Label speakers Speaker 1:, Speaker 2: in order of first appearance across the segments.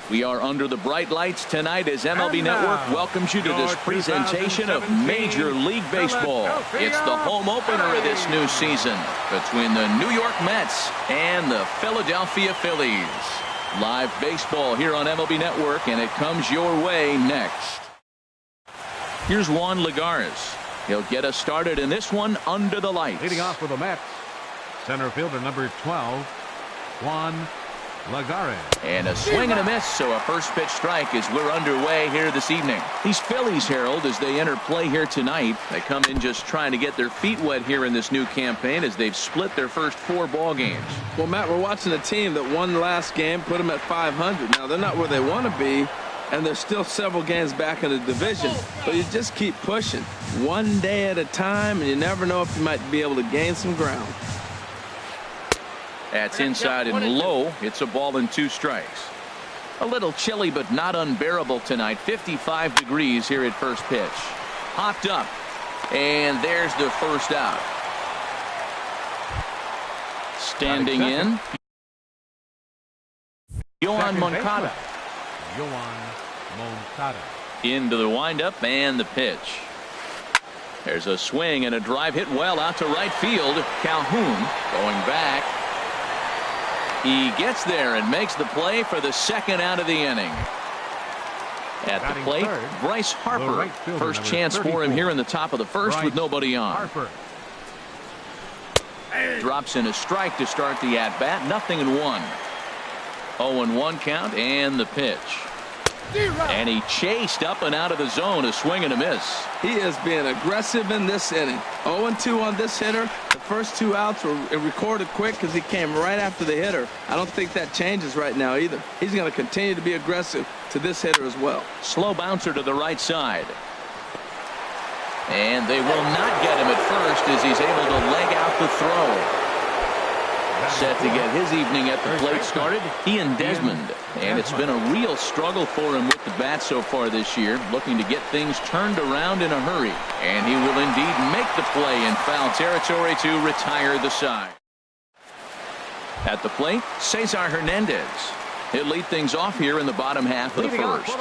Speaker 1: We are under the bright lights tonight as MLB Network welcomes you to this presentation of Major League Baseball. It's the home opener of this new season between the New York Mets and the Philadelphia Phillies. Live baseball here on MLB Network, and it comes your way next. Here's Juan Lagares. He'll get us started in this one under the lights.
Speaker 2: Leading off for the Mets, center fielder number 12, Juan Lagares.
Speaker 1: And a swing and a miss, so a first pitch strike as we're underway here this evening. These Phillies, Harold, as they enter play here tonight, they come in just trying to get their feet wet here in this new campaign as they've split their first 4 ball games.
Speaker 3: Well, Matt, we're watching a team that won last game, put them at 500. Now, they're not where they want to be, and they're still several games back in the division. But you just keep pushing one day at a time, and you never know if you might be able to gain some ground.
Speaker 1: That's inside and low. It's a ball and 2 strikes. A little chilly but not unbearable tonight. 55 degrees here at first pitch. Hopped up, and there's the first out. Standing in, Yoan Moncada. Into the windup and the pitch. There's a swing and a drive hit well out to right field. Calhoun going back. He gets there and makes the play for the second out of the inning. At the plate, Bryce Harper. First chance for him here in the top of the first with nobody on. Drops in a strike to start the at-bat. 0-1. 0-1 count and the pitch. And he chased up and out of the zone. A swing and a miss.
Speaker 3: He is being aggressive in this inning. 0-2 on this hitter. The first 2 outs were recorded quick because he came right after the hitter. I don't think that changes right now either. He's going to continue to be aggressive to this hitter as well.
Speaker 1: Slow bouncer to the right side. And they will not get him at first as he's able to leg out the throw. Set to get his evening at the plate started, he and Desmond. And it's been a real struggle for him with the bat so far this year, looking to get things turned around in a hurry. And he will indeed make the play in foul territory to retire the side. At the plate, Cesar Hernandez. He'll lead things off here in the bottom half of the first.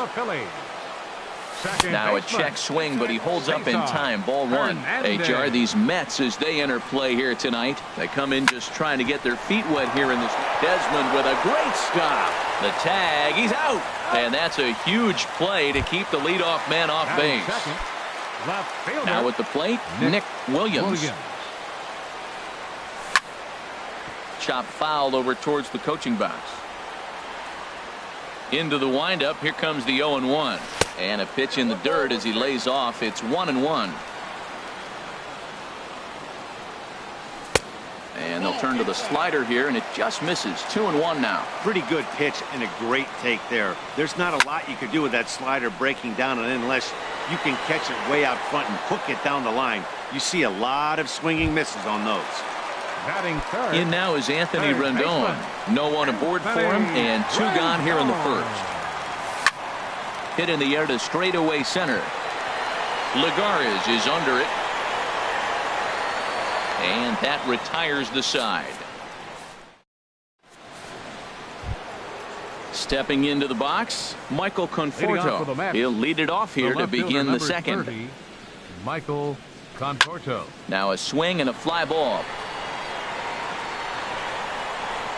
Speaker 1: Now a check swing, but he holds up in time. Ball 1. Hey, Jar, these Mets, as they enter play here tonight, they come in just trying to get their feet wet here in this. Desmond with a great stop. The tag, he's out. And that's a huge play to keep the leadoff man off base. Now at the plate, Nick Williams. Chop foul over towards the coaching box. Into the windup. Here comes the 0-1. And a pitch in the dirt as he lays off. It's 1-1. And they'll turn to the slider here, and it just misses. 2-1 now.
Speaker 4: Pretty good pitch and a great take there. There's not a lot you could do with that slider breaking down, and unless you can catch it way out front and hook it down the line, you see a lot of swinging misses on those.
Speaker 1: In now is Anthony Rendon. No one aboard for him, and 2 gone here in the first. Hit in the air to straightaway center. Lagares is under it. And that retires the side. Stepping into the box, Michael Conforto. He'll lead it off here to begin the second.
Speaker 2: 30, Michael Conforto.
Speaker 1: Now a swing and a fly ball.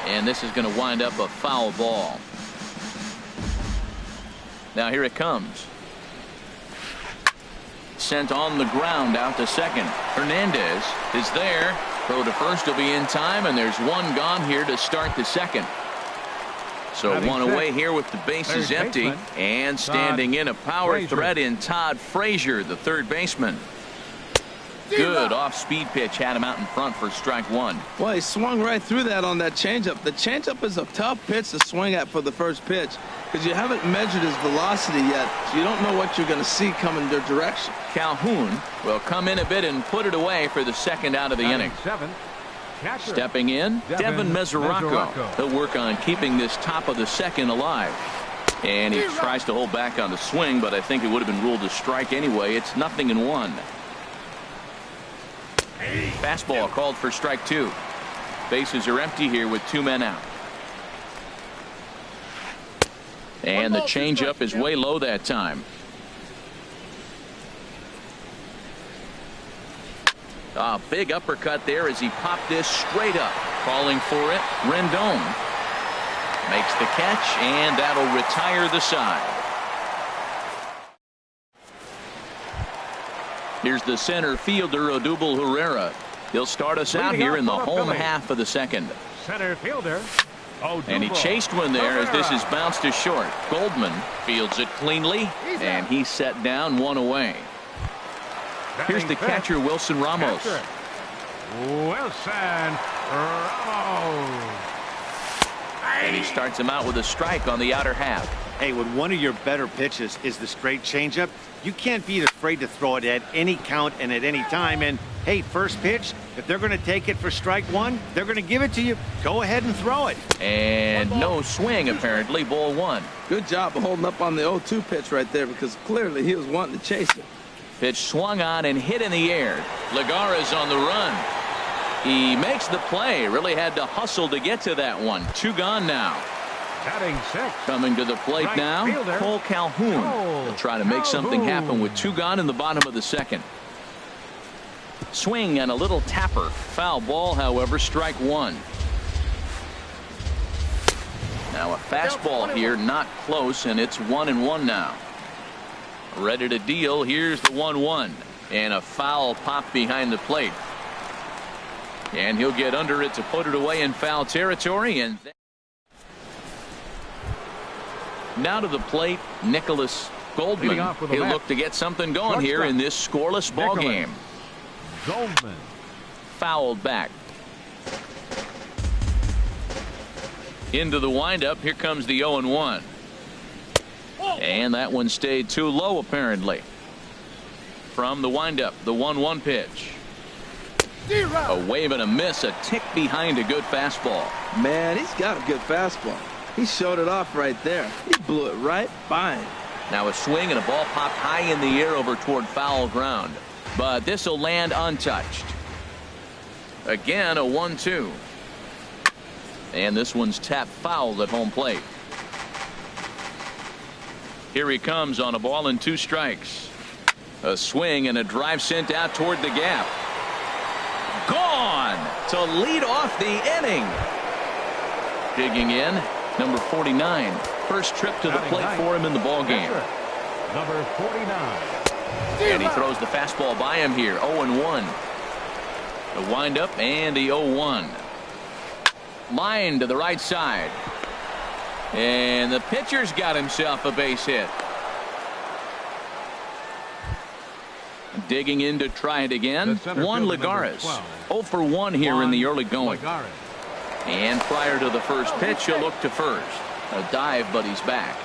Speaker 1: And this is going to wind up a foul ball. Now here it comes. Sent on the ground out to second. Hernandez is there. Throw to first will be in time, and there's 1 gone here to start the second. So 1 away here with the bases empty. And standing in a power threat in Todd Frazier, the third baseman. Good off-speed pitch had him out in front for strike 1.
Speaker 3: Well, he swung right through that on that changeup. The changeup is a tough pitch to swing at for the first pitch because you haven't measured his velocity yet, so you don't know what you're going to see coming their direction.
Speaker 1: Calhoun will come in a bit and put it away for the second out of the inning. Stepping in, Devin Mesoraco. He'll work on keeping this top of the second alive. And he tries to hold back on the swing, but I think it would have been ruled a strike anyway. It's 0-1. Fastball called for strike 2. Bases are empty here with 2 men out. And the changeup is way low that time. A big uppercut there as he popped this straight up. Calling for it, Rendon makes the catch, and that'll retire the side. Here's the center fielder, Odubel Herrera. He'll start us out here in the home half of the second.
Speaker 2: Center fielder.
Speaker 1: And he chased one there as this is bounced to short. Goldman fields it cleanly, and he's set down, one away. Here's the catcher, Wilson Ramos.
Speaker 2: Wilson Ramos.
Speaker 1: And he starts him out with a strike on the outer half.
Speaker 4: Hey, when one of your better pitches is the straight changeup, you can't be afraid to throw it at any count and at any time. And hey, first pitch, if they're going to take it for strike one, they're going to give it to you. Go ahead and throw it.
Speaker 1: And no swing, apparently. Ball one.
Speaker 3: Good job of holding up on the 0-2 pitch right there, because clearly he was wanting to chase it.
Speaker 1: Pitch swung on and hit in the air. Lagares on the run. He makes the play. Really had to hustle to get to that one. Two gone now.
Speaker 2: Batting six.
Speaker 1: Coming to the plate
Speaker 2: Right
Speaker 1: now,
Speaker 2: fielder.
Speaker 1: Cole Calhoun. He'll try to make something happen with two gone in the bottom of the second. Swing and a little tapper. Foul ball, however, strike one. Now a fastball here, not close, and it's 1-1 now. Ready to deal. Here's the 1-1. And a foul pop behind the plate. And he'll get under it to put it away in foul territory. And now to the plate, Nicholas Goldman. He'll look to get something going here in this scoreless ball game.
Speaker 2: Goldman.
Speaker 1: Fouled back. Into the windup. Here comes the 0-1. And that one stayed too low, apparently. From the windup, the 1-1 pitch. A wave and a miss, a tick behind a good fastball.
Speaker 3: Man, he's got a good fastball. He showed it off right there. He blew it right by him.
Speaker 1: Now a swing and a ball popped high in the air over toward foul ground. But this will land untouched. Again, a 1-2. And this one's tapped foul at home plate. Here he comes on a ball and two strikes. A swing and a drive sent out toward the gap. Gone to lead off the inning. Digging in, number 49. First trip to the plate for him in the ball game.
Speaker 2: Number 49.
Speaker 1: And he throws the fastball by him here. 0-1. The windup and the 0-1. Line to the right side. And the pitcher's got himself a base hit. Digging in to try it again. Juan Lagares. 0-for-1 here in the early going. And prior to the first pitch, he'll look to first. A dive, but he's back.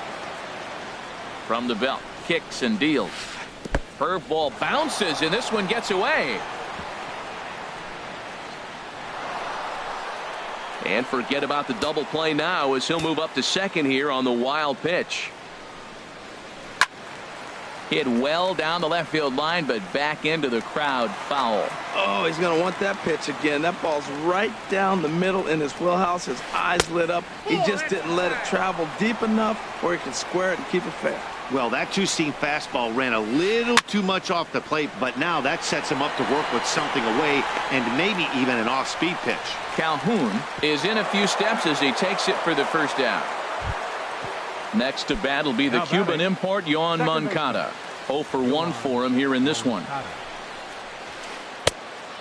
Speaker 1: From the belt, kicks and deals. Curveball bounces, and this one gets away. And forget about the double play now as he'll move up to second here on the wild pitch. Hit well down the left field line, but back into the crowd. Foul.
Speaker 3: Oh, he's going to want that pitch again. That ball's right down the middle in his wheelhouse. His eyes lit up. He just didn't let it travel deep enough where he can square it and keep it fair.
Speaker 4: Well, that two-seam fastball ran a little too much off the plate, but now that sets him up to work with something away and maybe even an off-speed pitch.
Speaker 1: Calhoun is in a few steps as he takes it for the first out. Next to bat will be the Cuban import, Yoan Moncada. 0-for-1 for him here in this one.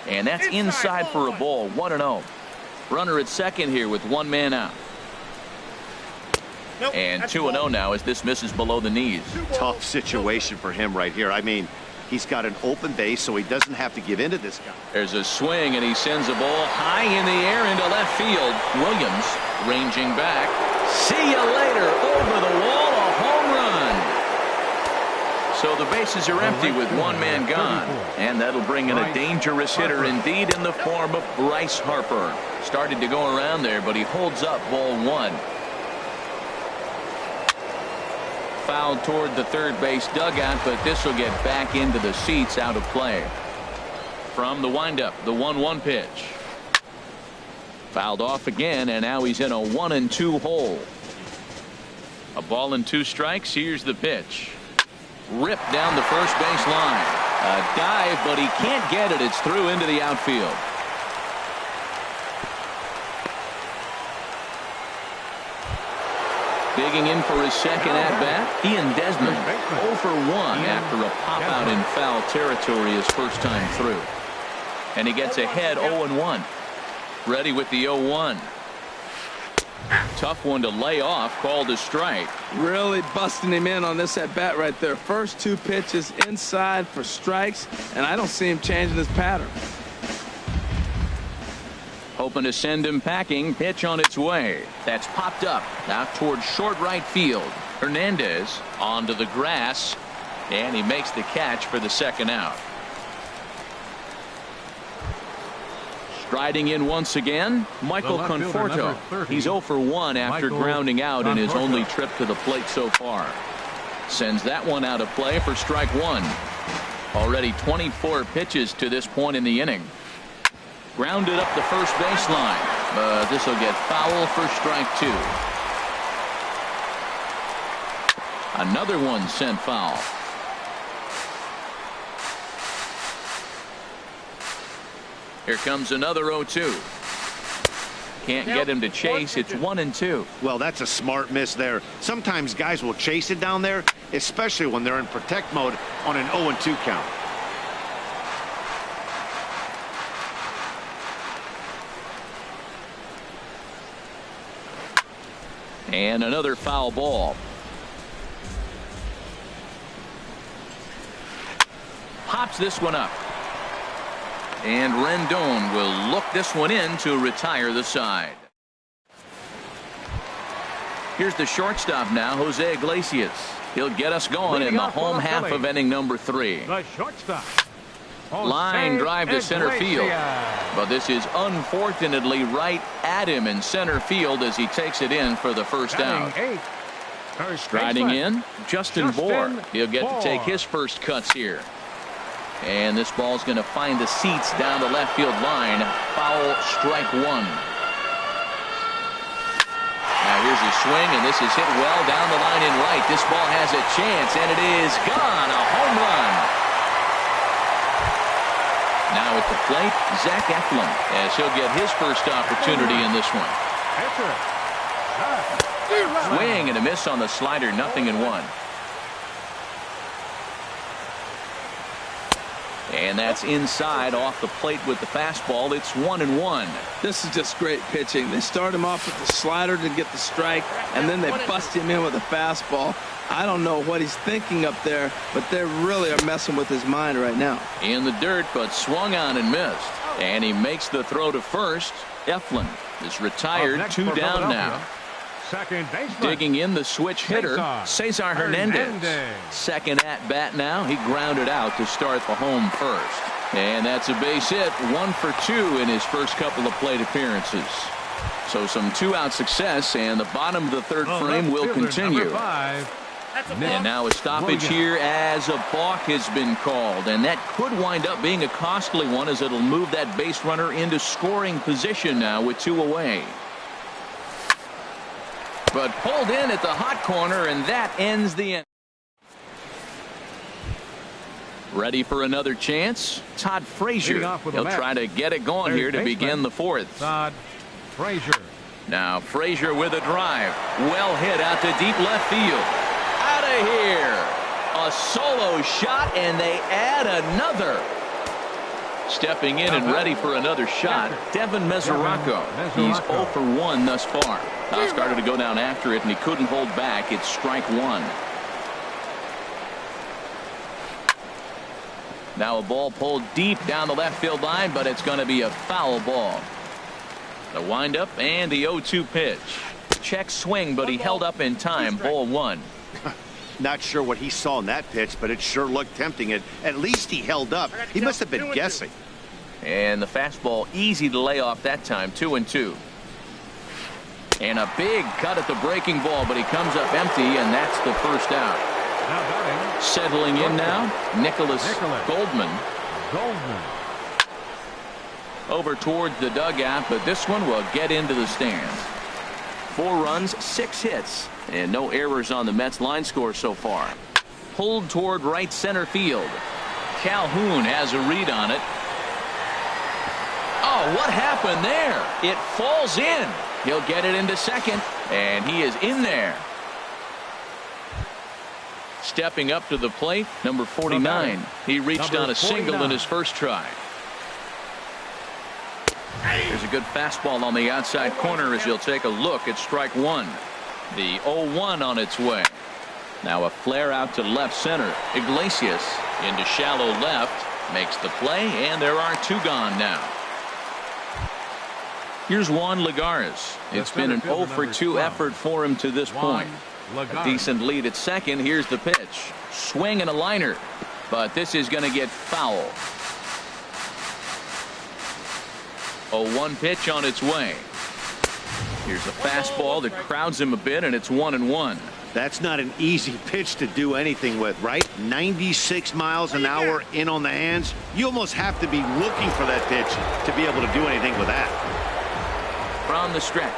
Speaker 1: And that's inside for a ball. 1-0. Runner at second here with one man out. And 2-0 now as this misses below the knees.
Speaker 4: Tough situation for him right here. I mean, he's got an open base, so he doesn't have to give in to this guy.
Speaker 1: There's a swing, and he sends a ball high in the air into left field. Williams ranging back. See you later. Over the wall, a home run. So the bases are empty with one man gone. And that'll bring in a dangerous hitter indeed in the form of Bryce Harper. Started to go around there, but he holds up ball one. Fouled toward the third base dugout, but this will get back into the seats, out of play. From the windup, the 1-1 pitch. Fouled off again, and now he's in a 1-2 hole. A ball and 2 strikes. Here's the pitch. Ripped down the first base line. A dive, but he can't get it. It's through into the outfield. Digging in for his second at-bat, Ian Desmond 0 for 1 after a pop-out in foul territory his first time through. And he gets ahead 0-1. Ready with the 0-1. Tough one to lay off, called a strike.
Speaker 3: Really busting him in on this at-bat right there. First 2 pitches inside for strikes, and I don't see him changing his pattern.
Speaker 1: Hoping to send him packing. Pitch on its way. That's popped up out towards short right field. Hernandez onto the grass, and he makes the catch for the second out. Striding in once again, Michael Conforto. He's 0 for 1 after grounding out in his only trip to the plate so far. Sends that one out of play for strike 1. Already 24 pitches to this point in the inning. Grounded up the first baseline, but this will get foul for strike 2. Another one sent foul. Here comes another 0-2. Can't get him to chase. It's 1-2.
Speaker 4: Well, that's a smart miss there. Sometimes guys will chase it down there, especially when they're in protect mode on an 0-2 count.
Speaker 1: And another foul ball. Pops this one up. And Rendon will look this one in to retire the side. Here's the shortstop now, Jose Iglesias. He'll get us going in the home half of inning number 3.
Speaker 2: The shortstop.
Speaker 1: Line drive to center field. But this is unfortunately right at him in center field as he takes it in for the first out. Striding in, Justin Bour. He'll get to take his first cuts here. And this ball's going to find the seats down the left field line. Foul, strike 1. Now here's a swing, and this is hit well down the line in right. This ball has a chance, and it is gone. A home run. Now at the plate, Zach Eflin, as he'll get his first opportunity in this one. Swing and a miss on the slider, 0-1. And that's inside off the plate with the fastball. It's 1-1.
Speaker 3: This is just great pitching. They start him off with the slider to get the strike, and then they bust him in with a fastball. I don't know what he's thinking up there, but they really are messing with his mind right now.
Speaker 1: In the dirt, but swung on and missed. And he makes the throw to first. Eflin is retired, 2 down now.
Speaker 2: Second baseman.
Speaker 1: Digging in the switch hitter, Cesar Hernandez. Second at bat now. He grounded out to start the home first. And that's a base hit, 1 for 2 in his first couple of plate appearances. So some 2-out success, and the bottom of the third frame will continue. And now a stoppage here as a balk has been called, and that could wind up being a costly one as it'll move that base runner into scoring position now with 2 away. But pulled in at the hot corner, and that ends the inning. Ready for another chance? Todd Frazier. He'll try to get it going here to begin the 4th.
Speaker 2: Todd Frazier.
Speaker 1: Now Frazier with a drive. Well hit out to deep left field. Out of here. A solo shot, and they add another. Stepping in and ready for another shot, Devin Mesoraco. He's 0 for 1 thus far. Started to go down after it, and he couldn't hold back. It's strike 1. Now a ball pulled deep down the left field line, but it's going to be a foul ball. The windup and the 0-2 pitch. Check swing, but he held up in time. Ball 1.
Speaker 4: Not sure what he saw in that pitch, but it sure looked tempting. At least he held up. He must have been guessing.
Speaker 1: And the fastball easy to lay off that time. 2-2. And a big cut at the breaking ball, but he comes up empty, and that's the first out. Settling in now, Nicholas Goldman. Over towards the dugout, but this one will get into the stands. 4 runs, 6 hits and no errors on the Mets line score so far. Pulled toward right center field. Calhoun has a read on it. Oh, what happened there? It falls in. He'll get it into second, and he is in there. Stepping up to the plate, number 49. He reached on a single in his first try. There's a good fastball on the outside corner as he'll take a look at strike one. The 0-1 on its way. Now a flare out to left center. Iglesias into shallow left. Makes the play, and there are two gone now. Here's Juan Lagares. It's been an 0 for 2 effort for him to this point. A decent lead at second. Here's the pitch. Swing and a liner. But this is going to get foul. 0-1 pitch on its way. Here's a fastball that crowds him a bit, and it's 1-1.
Speaker 4: That's not an easy pitch to do anything with, right? 96 miles an hour in on the hands. You almost have to be looking for that pitch to be able to do anything with that.
Speaker 1: From the stretch.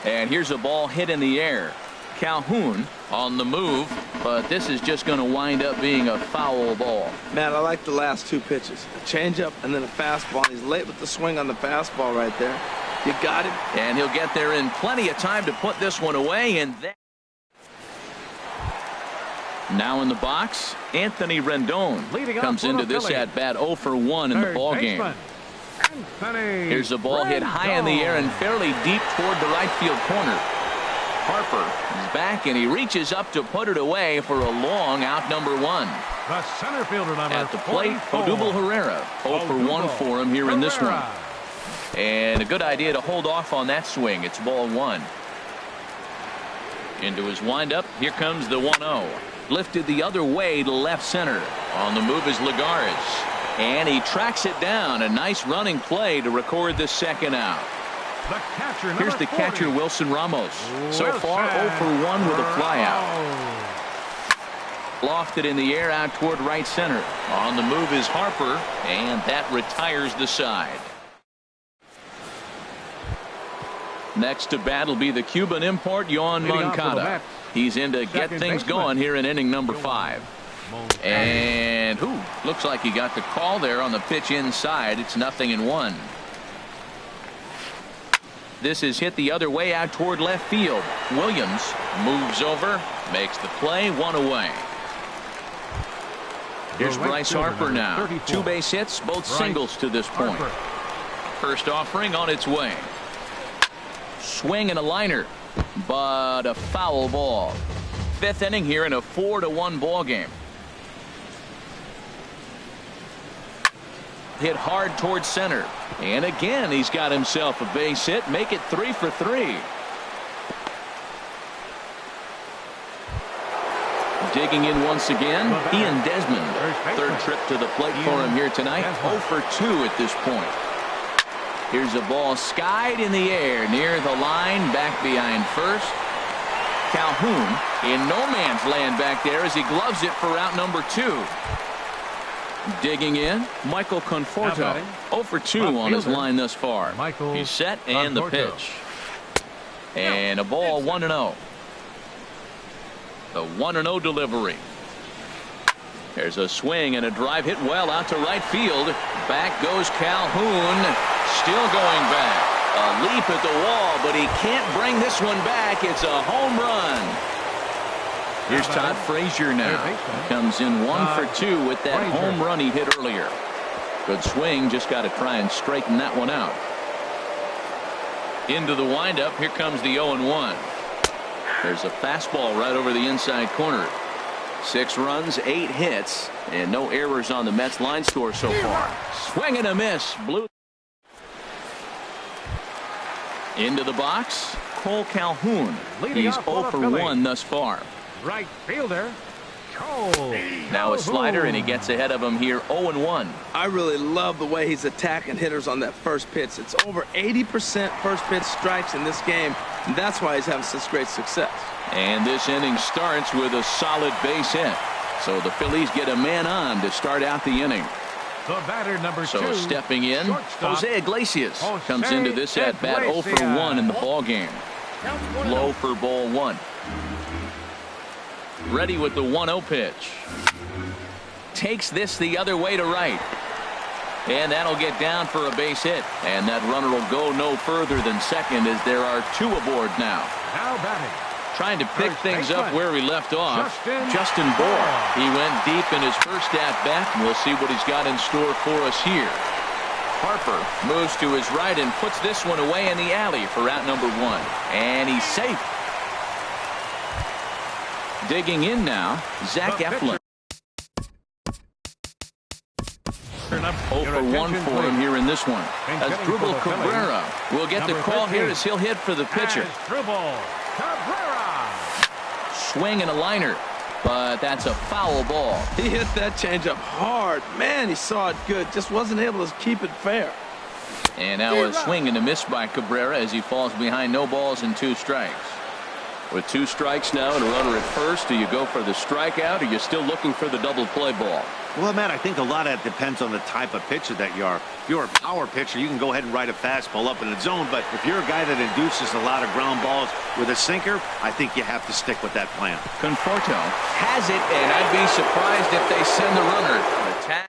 Speaker 1: And here's a ball hit in the air. Calhoun on the move, but this is just going to wind up being a foul ball.
Speaker 3: Man, I like the last two pitches. A changeup and then a fastball. He's late with the swing on the fastball right there. You got him.
Speaker 1: And he'll get there in plenty of time to put this one away. And then now in the box, Anthony Rendon comes into this at bat 0 for 1 in the ball game. Here's a ball hit high in the air and fairly deep toward the right field corner. Harper is back, and he reaches up to put it away for a long out number 1.
Speaker 2: The center fielder number
Speaker 1: at the plate, Odubel Herrera. 0 for 1 for him here in this one. And a good idea to hold off on that swing. It's ball 1. Into his windup. Here comes the 1-0. Lifted the other way to left center. On the move is Lagares. And he tracks it down. A nice running play to record the second out. Here's the catcher, Wilson Ramos. So far, 0 for 1 with a flyout. Lofted in the air out toward right center. On the move is Harper, and that retires the side. Next to bat will be the Cuban import, Yoan Moncada. He's in to get things going here in inning number 5. And looks like he got the call there on the pitch inside. It's 0-1. This is hit the other way out toward left field. Williams moves over, makes the play, 1 away. Here's Bryce Harper now. 2 base hits, both singles to this point. First offering on its way. Swing and a liner, but a foul ball. 5th inning here in a 4-1 ball game. Hit hard towards center. And again, he's got himself a base hit. Make it 3 for 3. Digging in once again, Ian Desmond. 3rd trip to the plate for him here tonight. 0 for 2 at this point. Here's a ball skied in the air near the line, back behind first. Calhoun in no man's land back there as he gloves it for out number 2. Digging in, Michael Conforto. 0 for 2 on his line thus far. He's set and the pitch. And a ball 1-0. The 1-0 delivery. There's a swing and a drive hit well out to right field. Back goes Calhoun. Still going back. A leap at the wall, but he can't bring this one back. It's a home run. Here's Todd Frazier now. He comes in 1 for 2 with that home run he hit earlier. Good swing. Just got to try and straighten that one out. Into the windup. Here comes the 0-1. There's a fastball right over the inside corner. 6 runs, 8 hits, and no errors on the Mets line score so far. Swing and a miss. Blue. Into the box, Cole Calhoun. He's 0 for 1 thus far.
Speaker 2: Right fielder, Cole.
Speaker 1: Now a slider, and he gets ahead of him here, 0-1.
Speaker 3: I really love the way he's attacking hitters on that first pitch. It's over 80% first pitch strikes in this game, and that's why he's having such great success.
Speaker 1: And this inning starts with a solid base hit. So the Phillies get a man on to start out the inning.
Speaker 2: The batter number 2.
Speaker 1: So stepping in, Jose Iglesias comes into this at bat 0 for 1 in the ball game. Low for ball one. Ready with the 1-0 pitch. Takes this the other way to right. And that'll get down for a base hit. And that runner will go no further than second as there are two aboard now.
Speaker 2: Now batting.
Speaker 1: Trying to pick things up where we left off. Justin Bohr. He went deep in his first at-bat, and we'll see what he's got in store for us here. Harper moves to his right and puts this one away in the alley for out number one. And he's safe. Digging in now, Zach Eflin. 0 for 1 for him here in this one. As Drupal Cabrera will get the call here as he'll hit for the pitcher. Swing and a liner, but that's a foul ball.
Speaker 3: He hit that changeup hard. Man, he saw it good. Just wasn't able to keep it fair.
Speaker 1: And now a swing and a miss by Cabrera as he falls behind no balls and 2 strikes. With 2 strikes now and a runner at first, do you go for the strikeout or are you still looking for the double play ball?
Speaker 4: Well, Matt, I think a lot of that depends on the type of pitcher that you are. If you're a power pitcher, you can go ahead and ride a fastball up in the zone. But if you're a guy that induces a lot of ground balls with a sinker, I think you have to stick with that plan.
Speaker 1: Conforto has it, and I'd be surprised if they send the runner. Attack.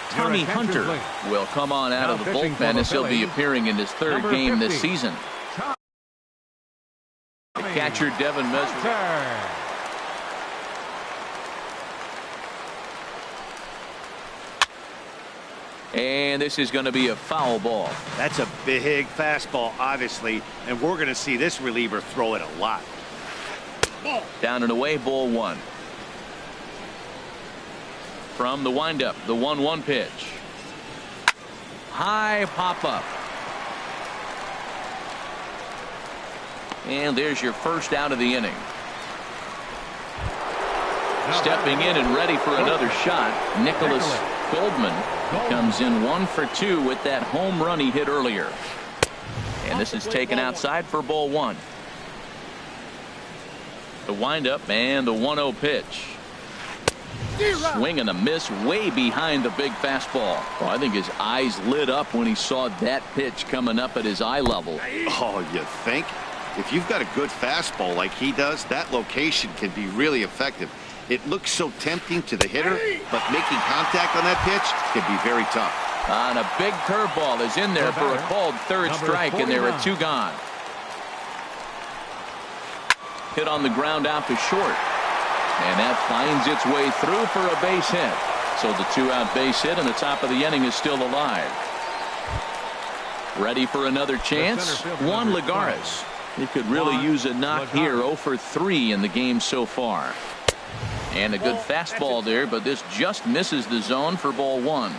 Speaker 1: Tommy Hunter will come on out of the bullpen as he'll be appearing in his 3rd game this season. The catcher, Devin Messer. And this is going to be a foul ball.
Speaker 4: That's a big fastball, obviously, and we're going to see this reliever throw it a lot.
Speaker 1: Down and away, ball 1. From the windup, the 1-1 pitch. High pop up. And there's your first out of the inning. Stepping in and ready for another shot, Nicholas Goldman comes in 1 for 2 with that home run he hit earlier. And this is taken outside for ball 1. The windup and the 1-0 pitch. Swing and a miss way behind the big fastball. Oh, I think his eyes lit up when he saw that pitch coming up at his eye level.
Speaker 5: Oh, you think? If you've got a good fastball like he does, that location can be really effective. It looks so tempting to the hitter, but making contact on that pitch can be very tough.
Speaker 1: And a big curveball is in there for a called 3rd strike, and there are 2 gone. Hit on the ground out to short. And that finds its way through for a base hit. So the 2-out base hit and the top of the inning is still alive. Ready for another chance? Juan Lagares. He could really use a knock here. 0 for 3 in the game so far. And a good fastball there, but this just misses the zone for ball 1.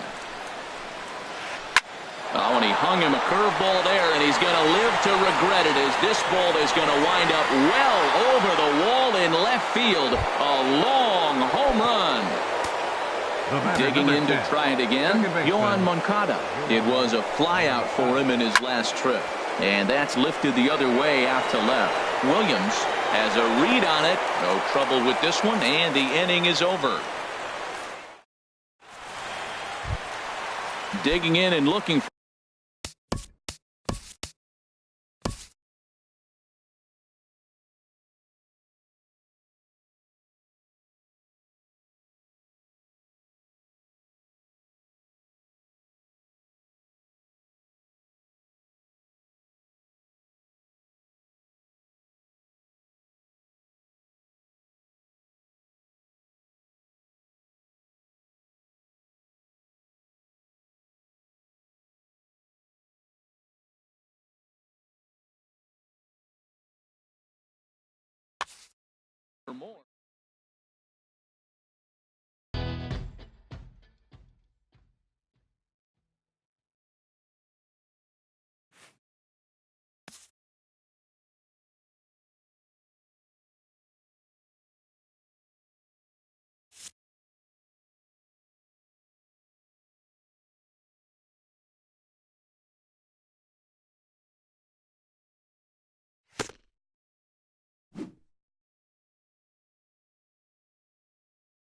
Speaker 1: Oh, and he hung him a curveball there, and he's going to live to regret it as this ball is going to wind up well over the wall in left field. A long home run. Digging in to try it again, Yohan Moncada. It was a flyout for him in his last trip. And that's lifted the other way out to left. Williams has a read on it. No trouble with this one, and the inning is over. Digging in and looking for more.